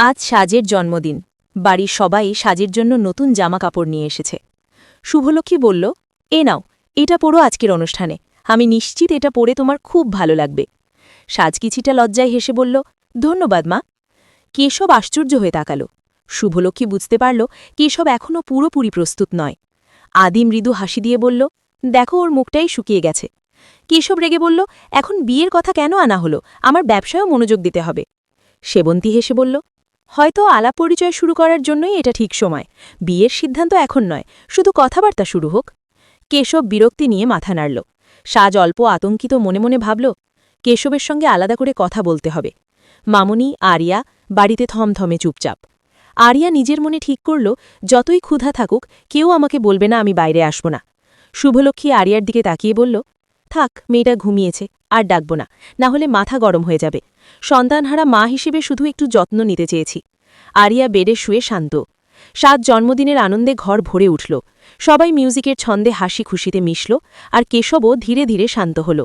আজ সাজের জন্মদিন। বাড়ির সবাই সাজের জন্য নতুন জামা কাপড় নিয়ে এসেছে। শুভলক্ষ্মী বলল, এ নাও, এটা পরো আজকের অনুষ্ঠানে। আমি নিশ্চিত এটা পরে তোমার খুব ভালো লাগবে। সাজ কিছুটা লজ্জায় হেসে বলল, ধন্যবাদ মা। কেশব আশ্চর্য হয়ে তাকাল। শুভলক্ষ্মী বুঝতে পারল কেশব এখনও পুরোপুরি প্রস্তুত নয়। আদি মৃদু হাসি দিয়ে বলল, দেখো ওর মুখটাই শুকিয়ে গেছে। কেশব রেগে বলল, এখন বিয়ের কথা কেন আনা হলো? আমার ব্যবসায়ও মনোযোগ দিতে হবে। সেবন্তী হেসে বলল, হয়তো আলাপ পরিচয় শুরু করার জন্যই এটা ঠিক সময়। বিয়ের সিদ্ধান্ত এখন নয়, শুধু কথাবার্তা শুরু হোক। কেশব বিরক্তি নিয়ে মাথা নাড়ল। সাজ অল্প আতঙ্কিত মনে মনে ভাবল, কেশবের সঙ্গে আলাদা করে কথা বলতে হবে। মামুনি, আরিয়া বাড়িতে থমথমে চুপচাপ। আরিয়া নিজের মনে ঠিক করল, যতই ক্ষুধা থাকুক কেউ আমাকে বলবে না আমি বাইরে আসব না। শুভলক্ষ্মী আরিয়ার দিকে তাকিয়ে বলল, থাক, মেয়েটা ঘুমিয়েছে, আর ডাকব না, না হলে মাথা গরম হয়ে যাবে। সন্তানহারা মা হিসেবে শুধু একটু যত্ন নিতে চেয়েছি। আরিয়া বেডে শুয়ে শান্ত। সাত জন্মদিনের আনন্দে ঘর ভরে উঠল। সবাই মিউজিকের ছন্দে হাসি খুশিতে মিশল, আর কেশবও ধীরে ধীরে শান্ত হল।